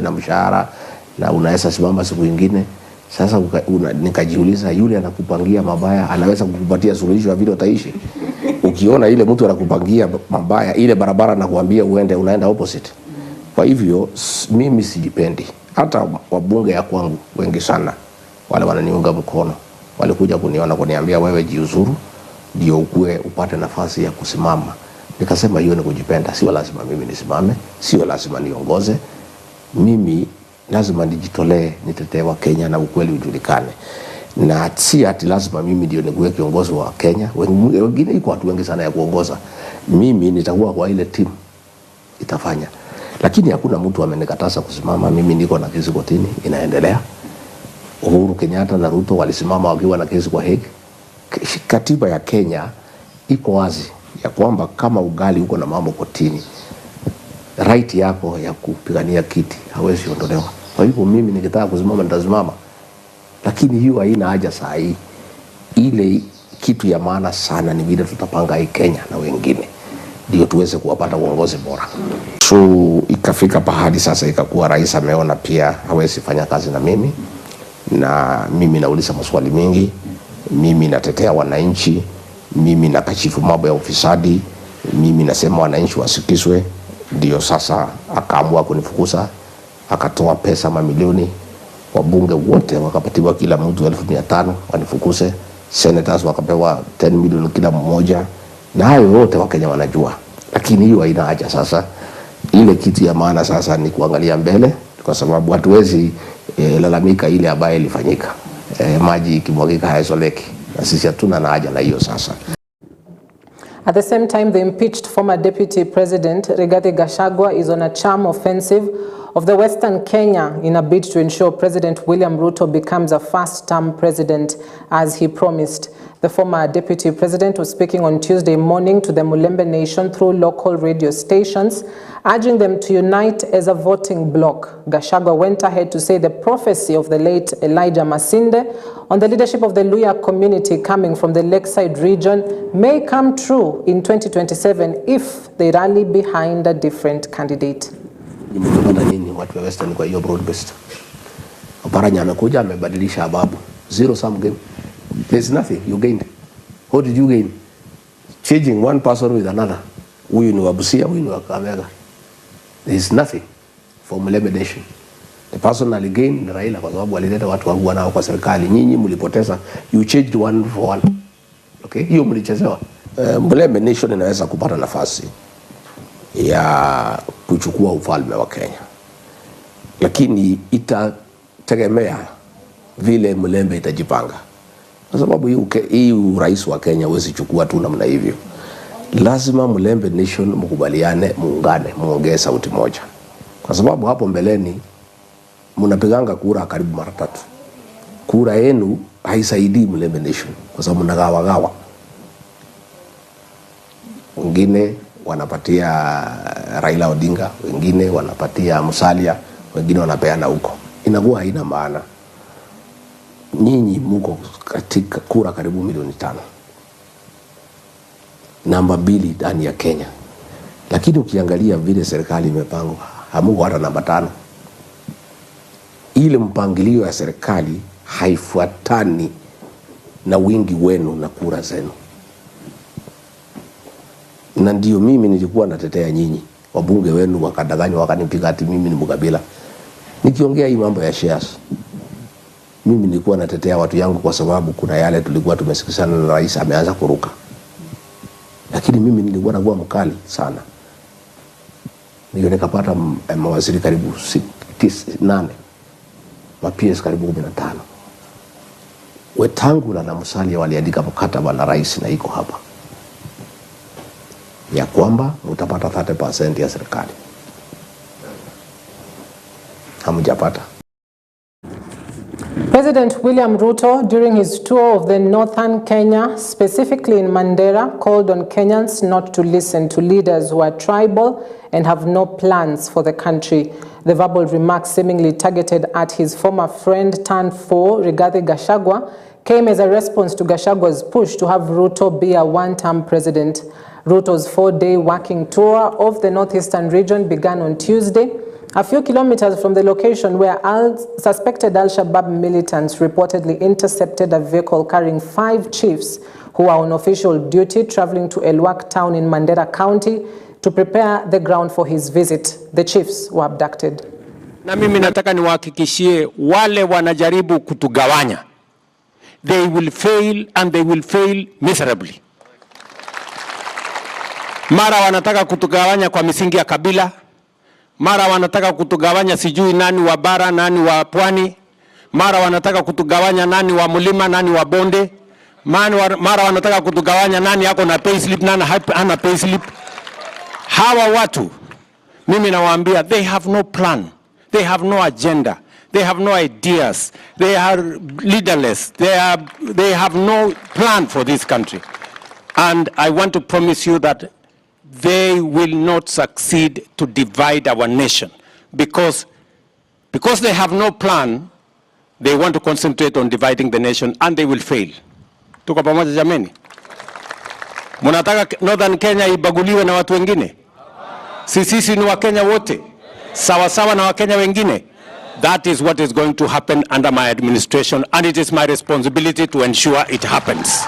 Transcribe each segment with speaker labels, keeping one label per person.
Speaker 1: na mshahara na unaweza simama siku nyingine. Sasa nikajiuliza, yule anakupangia mabaya anaweza kukupatia suluhisho ya vile utaishi? Ukiona ile mtu anakupangia mabaya, ile barabara na kuambia uende, unaenda opposite. Kwa hivyo mimi sijipendi. Hata wabunge ya kwangu wengi sana wale wananiunga mkono walikuja kuniona kuniambia, wewe jiuzuru ndio ukue upate nafasi ya kusimama. Nikasema hiyo ni kujipenda. Sio lazima mimi nisimame, sio lazima niongoze. Mimi lazima nijitolee, nitetee wa Kenya na ukweli ujulikane. Na si ati lazima mimi ndio nikuwe kiongozi wa Kenya. Wengine iko watu wengi sana ya kuongoza. Mimi nitakuwa kwa ile timu itafanya. Lakini hakuna mtu amenikataza kusimama. Mimi niko na kesi kotini inaendelea. Uhuru Kenyatta na Ruto walisimama wakiwa na kesi kwa Hague. Katiba ya Kenya iko wazi ya kwamba kama ugali uko na mambo kotini, right yako ya kupigania kiti hawezi ondolewa. Kwa hivyo mimi nikitaka kusimama nitasimama. Lakini hiyo haina haja saa hii. Ile kitu ya maana sana ni vile tutapanga hii Kenya na wengine ndio tuweze kuwapata uongozi bora. So ikafika pahali sasa ikakuwa rais ameona pia hawezi fanya kazi na mimi, na mimi nauliza maswali mengi, mimi natetea wananchi, mimi nakashifu mambo ya ufisadi, mimi nasema wananchi wasikizwe. Ndio sasa akaamua kunifukuza, akatoa pesa mamilioni, wabunge wote wakapatiwa kila mtu 1500 wanifukuze, senators wakapewa 10 milioni kila mmoja, na hayo wote Wakenya wanajua. Lakini hiyo haina haja sasa. Ile kitu ya maana sasa ni kuangalia mbele, kwa sababu hatuwezi lalamika ile ambayo ilifanyika. Maji ikimwagika hayasoleki, na sisi hatuna haja na hiyo sasa.
Speaker 2: At the same time, the impeached former Deputy President Rigathi Gachagua is on a charm offensive of the Western Kenya in a bid to ensure President William Ruto becomes a first-term president as he promised. The former Deputy President was speaking on Tuesday morning to the Mulembe Nation through local radio stations, urging them to unite as a voting bloc. Gachagua went ahead to say the prophecy of the late Elijah Masinde on the leadership of the Luhya community coming from the Lakeside region may come true in 2027 if they rally behind a different candidate.
Speaker 1: Nimepata nini watu wa Western kwa hiyo broad based? Oparanya amekuja amebadilisha ababu. Zero sum game. There's nothing you gained. What did you gain? Changing one person with another. Huyu ni wa Busia, huyu ni wa Kakamega. There's nothing for Mulembe Nation. The person aligain ni Raila kwa sababu alileta watu wangu wanao kwa serikali. Nyinyi mlipoteza. You changed one for one. Okay? Hiyo mlichezewa. Mulembe Nation inaweza kupata nafasi ya kuchukua ufalme wa Kenya. Lakini itategemea vile Mulembe itajipanga. Kwa sababu hii urais wa Kenya huwezi chukua tu namna hivyo. Lazima Mulembe Nation mkubaliane, muungane, muongee sauti moja. Kwa sababu hapo mbeleni mnapiganga kura karibu mara 3. Kura yenu haisaidii Mulembe Nation kwa sababu mnagawa. Wengine wanapatia Raila Odinga, wengine wanapatia Musalia, wengine wanapeana huko. Inakuwa haina maana. Nyinyi mko katika kura karibu milioni 5. Namba 2 ndani ya Kenya. Lakini ukiangalia vile serikali imepangwa, hamuko hata namba 5. Ile mpangilio ya serikali haifuatani na wingi wenu na kura zenu. Na ndio mimi nilikuwa natetea nyinyi. Wabunge wenu wakadanganywa wakanipiga ati mimi ni mkabila. Nikiongea hii mambo ya shares, mimi nilikuwa natetea watu yangu kwa sababu kuna yale tulikuwa tumesikizana na rais ameanza kuruka. Lakini mimi nilikuwa nakuwa mkali sana. Ndio nikapata mawaziri karibu 8, ma-PS karibu 15. Wetangula na Musalia waliandika mkataba na rais na iko hapa ya kwamba mtapata 30% ya serikali. Hamjapata.
Speaker 2: President William Ruto, during his tour of the northern Kenya, specifically in Mandera, called on Kenyans not to listen to leaders who are tribal and have no plans for the country. The verbal remarks seemingly targeted at his former friend turned foe, Rigathi Gachagua, came as a response to Gachagua's push to have Ruto be a one-term president. Ruto's 4-day working tour of the northeastern region began on Tuesday A few kilometers from the location where suspected Al-Shabaab militants reportedly intercepted a vehicle carrying 5 chiefs who are on official duty traveling to Elwak town in Mandera County to prepare the ground for his visit. The chiefs were abducted.
Speaker 3: Na mimi nataka niwahakikishie wale wanajaribu kutugawanya, they will fail and they will fail miserably. Mara wanataka kutugawanya kwa misingi ya kabila, mara wanataka kutugawanya sijui nani wa bara nani wa pwani, mara wanataka kutugawanya nani wa mulima nani wa bonde, mara wanataka kutugawanya nani yako na payslip nani hana payslip. Hawa watu mimi nawaambia, they have no plan, they have no agenda, they have no ideas, they are leaderless, they have no plan for this country. And I want to promise you that they will not succeed to divide our nation because they have no plan. They want to concentrate on dividing the nation and they will fail. Tuko pamoja jameni? Munataka Northern Kenya ibaguliwe na watu wengine? Sisi ni Wakenya wote sawa sawa na Wakenya wengine. That is what is going to happen under my administration, and it is my responsibility to ensure it happens.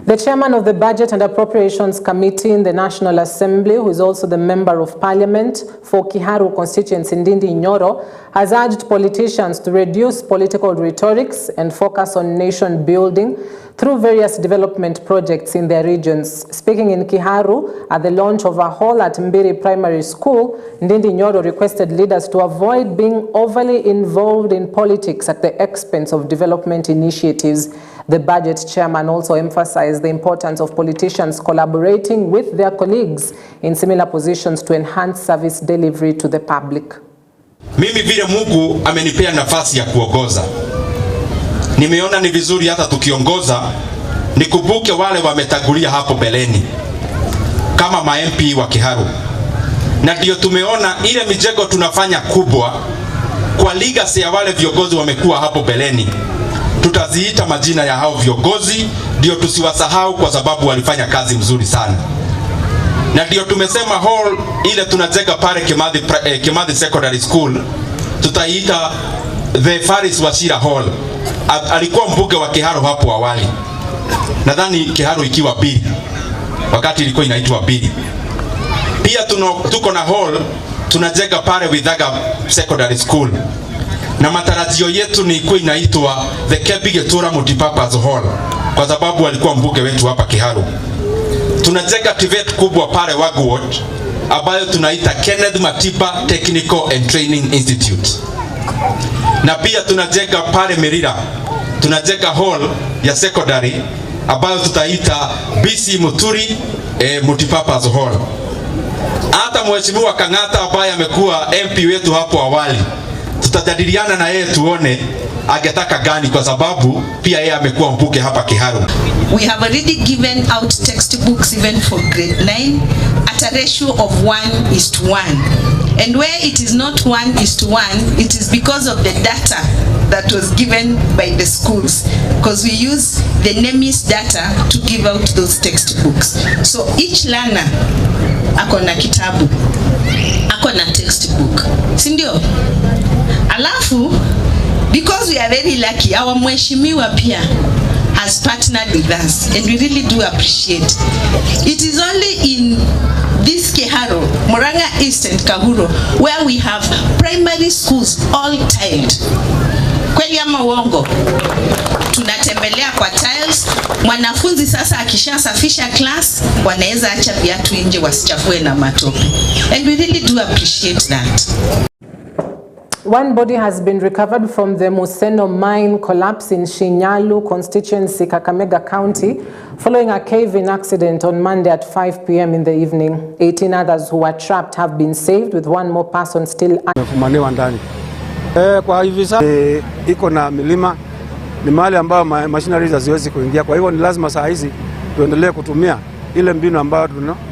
Speaker 2: The chairman of the Budget and Appropriations Committee in the National Assembly, who is also the member of parliament for Kiharu constituency Ndindi Nyoro, has urged politicians to reduce political rhetorics and focus on nation building through various development projects in their regions. Speaking in Kiharu at the launch of a hall at Mbiri Primary School, Ndindi Nyoro requested leaders to avoid being overly involved in politics at the expense of development initiatives. The budget chairman also emphasized the importance of politicians collaborating with their colleagues in similar positions to enhance service delivery to the public.
Speaker 4: Mimi vile Mungu amenipea nafasi ya kuongoza, nimeona ni vizuri hata tukiongoza nikumbuke wale wametangulia hapo beleni kama ma-MP wa Kiharu. Na ndio tumeona ile mijengo tunafanya kubwa kwa legacy ya wale viongozi wamekuwa hapo beleni. Tutaziita majina ya hao viongozi ndio tusiwasahau kwa sababu walifanya kazi mzuri sana. Na ndio tumesema hall ile tunajenga pale Kimathi Secondary School tutaiita the Faris Wachira Hall. Alikuwa mbunge wa Kiharu hapo awali. Nadhani Kiharu ikiwa Bili, wakati ilikuwa inaitwa Bili. Pia tuko na hall tunajenga pale Withaga Secondary School. Na matarajio yetu ni kuwa inaitwa the Kebigetura Multipurpose Hall kwa sababu alikuwa mbunge wetu hapa Kiharu. Tunajenga TVET kubwa pale Wagward ambayo tunaita Kenneth Matiba Technical and Training Institute. Na pia tunajenga pale Merira, tunajenga hall ya secondary ambayo tutaita BC Muturi Multipurpose Hall. Hata mheshimiwa Kang'ata ambaye amekuwa MP wetu hapo awali, tutajadiliana na yeye tuone angetaka gani kwa sababu pia yeye amekuwa mbunge hapa Kiharu.
Speaker 5: We have already given out textbooks even for grade 9 at a ratio of 1:1. And where it is not 1:1, it is because of the data that was given by the schools, because we use the NEMIS data to give out those textbooks. So each learner akona kitabu, akona textbook, sindio? Alafu, because we are very lucky, our mheshimiwa pia has partnered with us, and we really do appreciate. It is only in this Kiharu, Murang'a East and Kahuro, where we have primary schools all tiled. Kweli ama uongo? Tunatembelea kwa tiles. Mwanafunzi sasa akishasafisha class, wanaweza acha viatu nje wasichafue na matope. And we really do appreciate that.
Speaker 2: One body has been recovered from the Museno mine collapse in Shinyalu constituency, Kakamega County, following a cave-in accident on Monday at 5 p.m. in the evening. 18 others who were trapped have been saved, with one more person still.
Speaker 6: Kwa hivi sasa iko na milima, ni mahali ambayo machineries haziwezi kuingia. Kwa hivyo ni lazima saa hizi tuendelee kutumia ile mbinu ambayo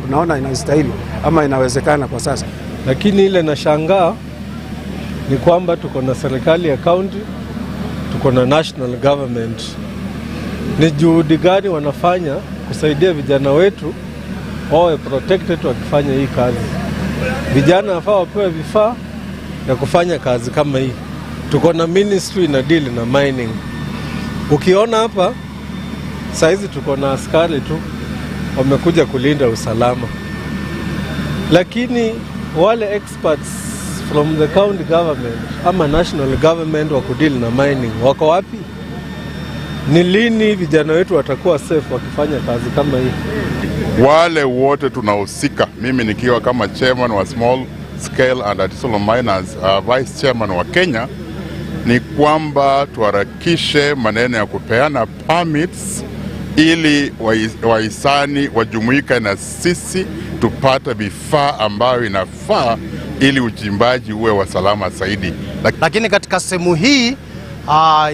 Speaker 6: tunaona inastahili ama inawezekana kwa sasa.
Speaker 7: Lakini ile nashangaa ni kwamba tuko na serikali ya county, tuko na national government. Ni juhudi gani wanafanya kusaidia vijana wetu wawe protected wakifanya hii kazi? Vijana wafaa wapewe vifaa ya kufanya kazi kama hii. Tuko na ministry na deal na mining. Ukiona hapa saizi tuko na askari tu wamekuja kulinda usalama, lakini wale experts from the county government ama national government wa kudeal na mining wako wapi? Ni lini vijana wetu watakuwa safe wakifanya kazi kama hii?
Speaker 8: Wale wote tunahusika, mimi nikiwa kama chairman wa small scale and artisanal miners, vice chairman wa Kenya, ni kwamba tuharakishe maneno ya kupeana permits ili wahisani wajumuika na sisi tupate vifaa ambayo inafaa ili uchimbaji uwe wa salama zaidi.
Speaker 9: Lakini katika sehemu hii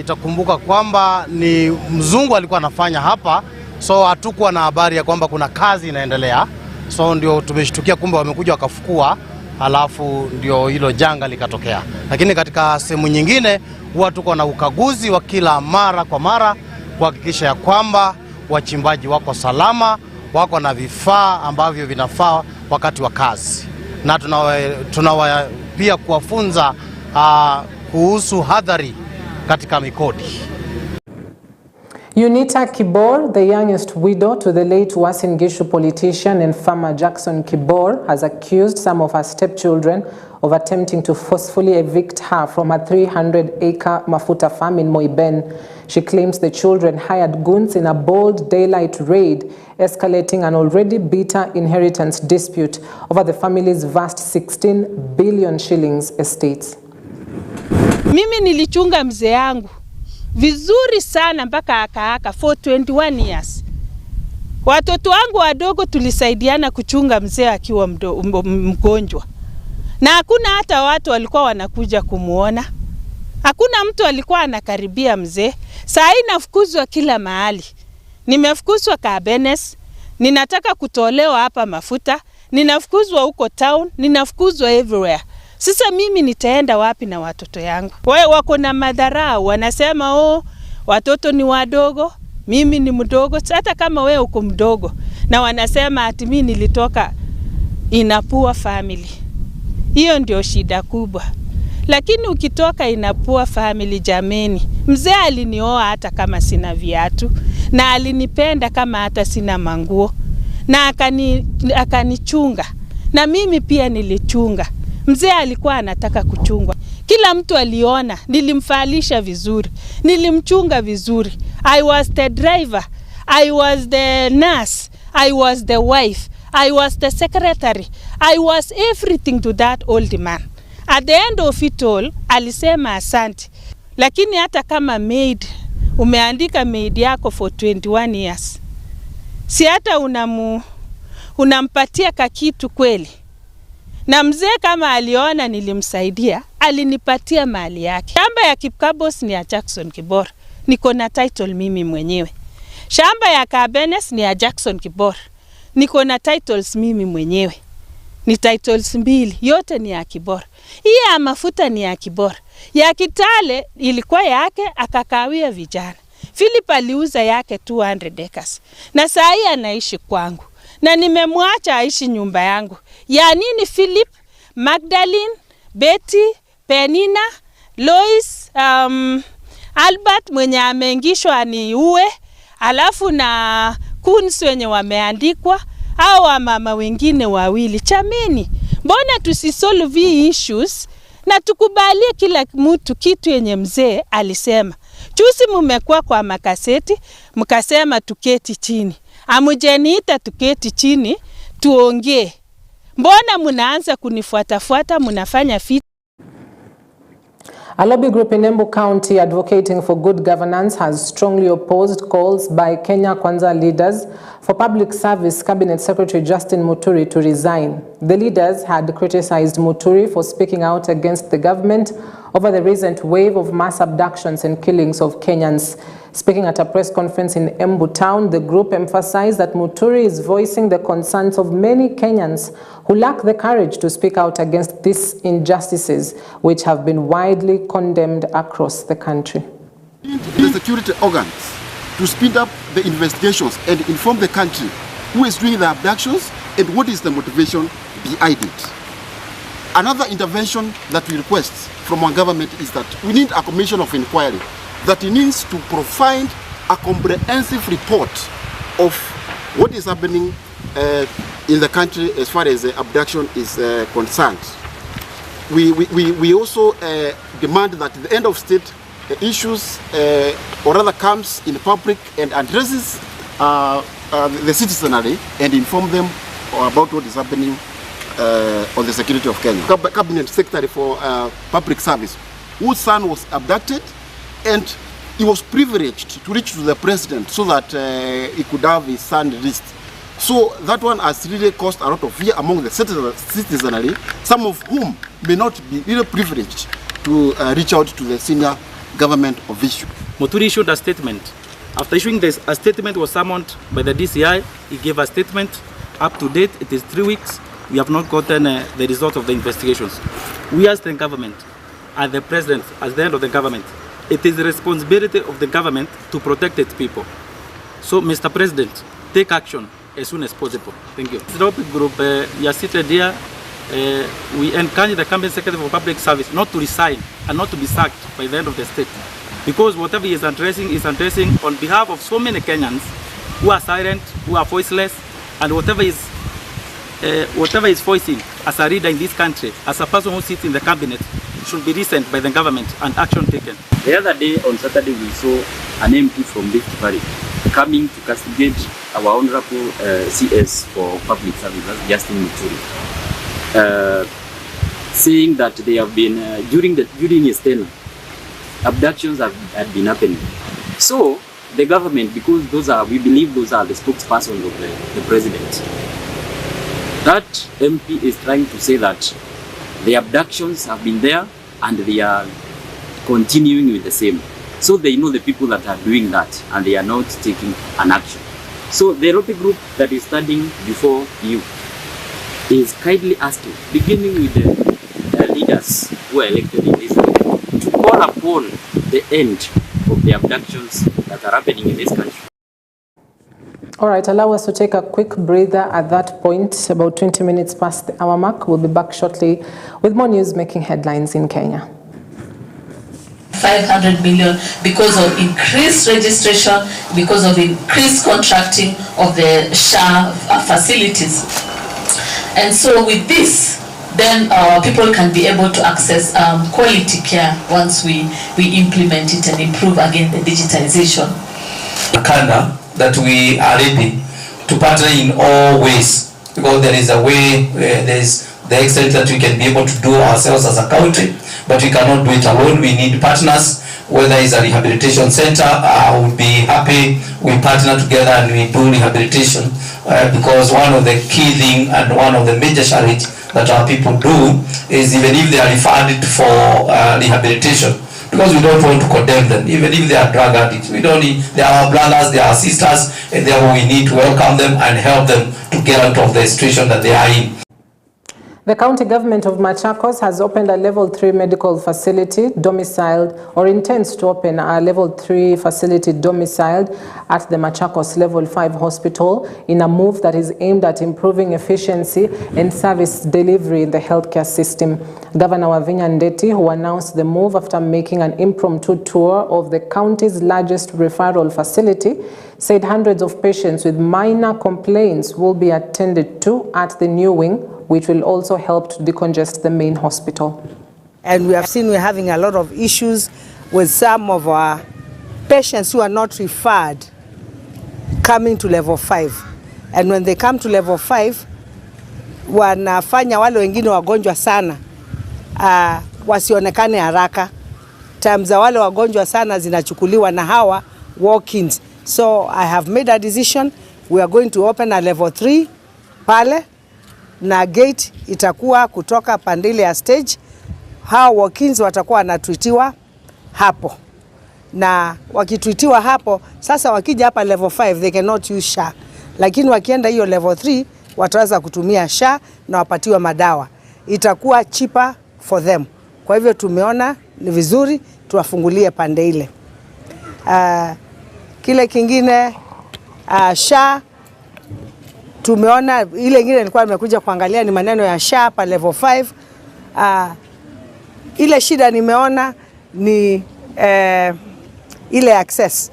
Speaker 9: itakumbuka kwamba ni mzungu alikuwa anafanya hapa, so hatukuwa na habari ya kwamba kuna kazi inaendelea. So ndio tumeshtukia kumbe wamekuja wakafukua, alafu ndio hilo janga likatokea. Lakini katika sehemu nyingine huwa tuko na ukaguzi wa kila mara kwa mara kuhakikisha ya kwamba wachimbaji wako salama, wako na vifaa ambavyo vinafaa wakati wa kazi. Na tunawa pia kuwafunza kuhusu hadhari katika mikodi.
Speaker 2: Unita Kibor, the youngest widow to the late Uasin Gishu politician and farmer Jackson Kibor, has accused some of her stepchildren of attempting to forcefully evict her from a 300-acre mafuta farm in Moiben. She claims the children hired goons in a bold daylight raid, escalating an already bitter inheritance dispute over the family's vast 16 billion shillings estates.
Speaker 10: Mimi nilichunga mzee yangu vizuri sana mpaka akaaka for 21 years. Watoto wangu wadogo tulisaidiana kuchunga mzee akiwa mgonjwa. Na hakuna hata watu walikuwa wanakuja kumuona. Hakuna mtu alikuwa anakaribia mzee. Saa hii nafukuzwa kila mahali. Nimefukuzwa Kabenes, ninataka kutolewa hapa mafuta, ninafukuzwa huko town, ninafukuzwa everywhere. Sasa mimi nitaenda wapi na watoto yangu? Wewe wako na madharau, wanasema watoto ni wadogo, mimi ni mdogo, hata kama wewe uko mdogo. Na wanasema ati mimi nilitoka in a poor family. Hiyo ndio shida kubwa. Lakini ukitoka in a poor family jameni, mzee alinioa hata kama sina viatu, na alinipenda kama hata sina manguo, na akanichunga, na mimi pia nilichunga. Mzee alikuwa anataka kuchungwa. Kila mtu aliona, nilimfalisha vizuri, nilimchunga vizuri. I was the driver, I was the nurse, I was the wife, I was the secretary, I was everything to that old man. At the end of it all, alisema asante. Lakini hata kama maid, umeandika maid yako for 21 years. Si hata unampatia kakitu kweli. Na mzee kama aliona nilimsaidia, alinipatia mali yake. Shamba ya Kipkabos ni ya Jackson Kibor. Niko na title mimi mwenyewe. Shamba ya Kabenes ni ya Jackson Kibor. Niko na titles mimi mwenyewe. Ni titles mbili, yote ni ya Kibor. Hii ya mafuta ni ya Kibor. Ya Kitale ilikuwa yake, akakawia vijana. Philip aliuza yake 200 acres. Na saa hii anaishi kwangu. Na nimemwacha aishi nyumba yangu. Ya nini Philip, Magdalene, Betty, Penina, Lois, Albert mwenye ameingishwa ni uwe, alafu na Kuns wenye wameandikwa, au wa mama wengine wawili. Chameni, mbona tusisolve hii issues na tukubalie kila mtu kitu yenye mzee alisema. Chusi mumekuwa kwa makaseti, mkasema tuketi chini. Amujeniita tuketi chini, tuongee. Mbona munaanza kunifuata, munafanya fit? A lobby group in Embu County advocating for good governance has strongly opposed calls by Kenya Kwanza leaders for Public Service Cabinet Secretary Justin Muturi to resign. The leaders had criticized Muturi for speaking out against the government over the recent wave of mass abductions and killings of Kenyans. Speaking at a press conference in Embu town, the group emphasized that Muturi is voicing the concerns of many Kenyans who lack the courage to speak out against these injustices, which have been widely condemned across the country.
Speaker 11: The security organs to speed up the investigations and inform the country who is doing the abductions and what is the motivation behind it. Another intervention that we request from our government is that we need a commission of inquiry that needs to provide a comprehensive report of what is happening in the country as far as abduction is concerned. We also demand that the end of state issues or rather comes in public and addresses the citizenry and inform them about what is happening on the security of Kenya. Cabinet Secretary for Public Service, whose son was abducted, and he was privileged to reach to the president so that he could have his son released. So that one has really caused a lot of fear among the citizenry, some of whom may not be really privileged to reach out to the senior government official.
Speaker 12: Muturi issued a statement. After issuing this, a statement was summoned by the DCI. He gave a statement. Up to date, it is 3 weeks. We have not gotten the result of the investigations. We as the government, as the president, as the head of the government, it is the responsibility of the government to protect its people. So, Mr. President, take action as soon as possible. Thank you. The topic group, you are seated here. We encourage the Cabinet Secretary for Public Service not to resign and not to be sacked by the end of the state. Because whatever he is addressing on behalf of so many Kenyans who are silent, who are voiceless, and whatever is voicing as a leader in this country, as a person who sits in the cabinet, should be listened by the government and action taken.
Speaker 13: The other day on Saturday we saw an MP from Rift Valley coming to castigate our honorable CS for public service, Justin Muturi, saying that they have been during his tenure, abductions had been happening. So the government, because we believe those are the spokespersons of the president, that MP is trying to say that the abductions have been there and they are continuing with the same. So they know the people that are doing that and they are not taking an action. So the Rope group that is standing before you is kindly asking, beginning with the leaders who are elected in this country, to call upon the end of the abductions that are happening in this country.
Speaker 2: All right, allow us to take a quick breather at that point, about 20 minutes past the hour mark. We'll be back shortly with more news making headlines in Kenya.
Speaker 14: 500 million because of increased registration, because of increased contracting of the SHA facilities. And so with this, then people can be able to access quality care once we implement it and improve again the digitization.
Speaker 15: That we are ready to partner in all ways, because there is a way, there is the extent that we can be able to do ourselves as a country, but we cannot do it alone. We need partners. Whether it's a rehabilitation center, I would be happy we partner together and we do rehabilitation, because one of the key things and one of the major challenges that our people do is, even if they are referred for rehabilitation, because we don't want to condemn them, even if they are drug addicts. We don't need, they are our brothers, they are our sisters, and therefore we need to welcome them and help them to get out of the situation that they are in.
Speaker 2: The county government of Machakos has opened a level 3 medical facility domiciled, or intends to open a level 3 facility domiciled at the Machakos level 5 hospital in a move that is aimed at improving efficiency and service delivery in the healthcare system. Governor Wavinya Ndeti, who announced the move after making an impromptu tour of the county's largest referral facility, said hundreds of patients with minor complaints will be attended to at the new wing, which will also help to decongest the main hospital.
Speaker 16: And we have seen we're having a lot of issues with some of our patients who are not referred coming to level 5. And when they come to level 5, wanafanya wale wengine wagonjwa sana wasionekane haraka. Time za wale wagonjwa sana zinachukuliwa na hawa walk-ins. So I have made a decision. We are going to open a level 3 pale, na gate itakuwa kutoka pandile ya stage. Hao walk-ins watakuwa wanatreatiwa hapo, na wakitreatiwa hapo, sasa wakija hapa level 5 they cannot use SHA, lakini wakienda hiyo level 3 wataweza kutumia SHA na wapatiwa madawa. Itakuwa cheaper for them. Kwa hivyo tumeona ni vizuri tuwafungulie pande ile. Kile kingine SHA tumeona ile ingine nilikuwa nimekuja kuangalia ni maneno ya SHA pa level 5. Ile shida nimeona ni ile access.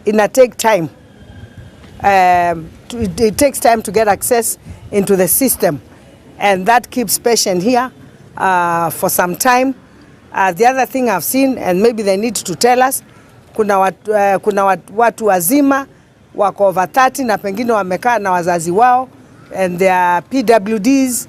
Speaker 16: Ina take time. It takes time to get access into the system, and that keeps patient here for some time. The other thing I've seen, and maybe they need to tell us, kuna watu wazima wako over 30 na pengine wamekaa na wazazi wao and their PWDs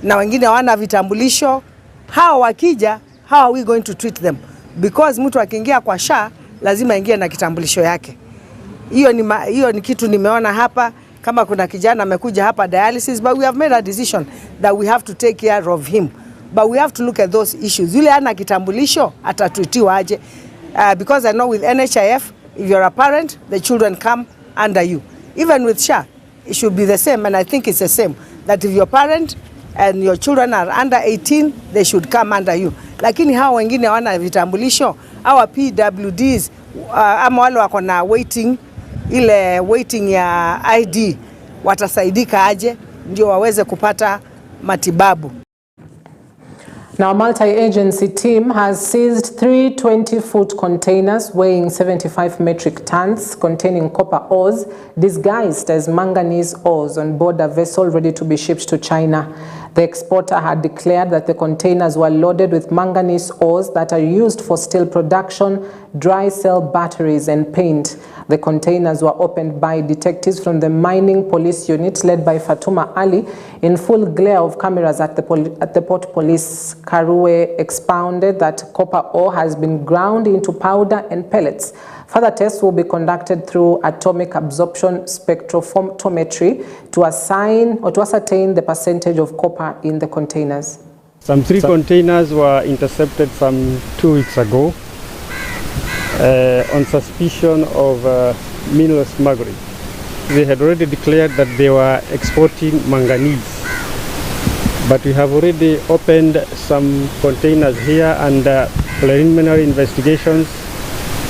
Speaker 16: na wengine hawana vitambulisho. Hao wakija, how are we going to treat them? Because mtu akiingia kwa SHA lazima ingie na kitambulisho yake. Hiyo ni kitu nimeona hapa. Kama kuna kijana amekuja hapa dialysis, but we have made a decision that we have to take care of him. But we have to look at those issues. Yule ana kitambulisho atatreatiwa aje? Because I know with NHIF, if you're a parent, the children come under you. Even with SHA, it should be the same, and I think it's the same. That if you're a parent and your children are under 18, they should come under you. Lakini hao wengine wana vitambulisho, our PWDs, ama wale wako na waiting ya ID, watasaidika aje ndio waweze kupata matibabu.
Speaker 2: Now, a multi-agency team has seized 3 20-foot containers weighing 75 metric tons containing copper ores disguised as manganese ores on board a vessel ready to be shipped to China. The exporter had declared that the containers were loaded with manganese ores that are used for steel production, dry cell batteries and paint. The containers were opened by detectives from the mining police unit led by Fatuma Ali in full glare of cameras at the port police. Karue expounded that copper ore has been ground into powder and pellets. Further tests will be conducted through atomic absorption spectrophotometry to ascertain the percentage of copper in the containers.
Speaker 17: Some 3 containers were intercepted some 2 weeks ago on suspicion of mineral smuggling. They had already declared that they were exporting manganese, but we have already opened some containers here, and preliminary investigations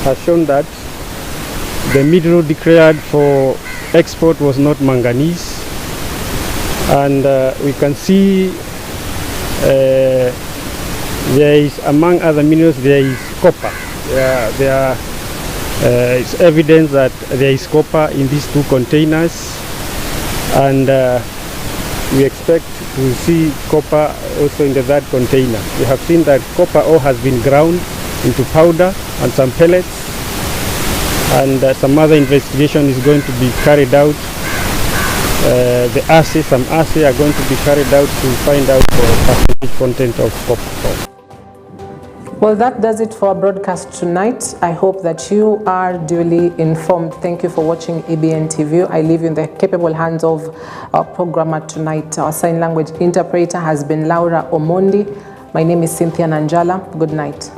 Speaker 17: has shown that the mineral declared for export was not manganese, and we can see there is, among other minerals, there is copper. There is evidence that there is copper in these 2 containers, and we expect to see copper also in the 3rd container. We have seen that copper ore has been ground into powder and some pellets, and some other investigation is going to be carried out. Some assay are going to be carried out to find out the percentage content of copper.
Speaker 2: Well, that does it for our broadcast tonight. I hope that you are duly informed. Thank you for watching EBN TV. I leave you in the capable hands of our programmer tonight. Our sign language interpreter has been Laura Omondi. My name is Cynthia Nanjala. Good night.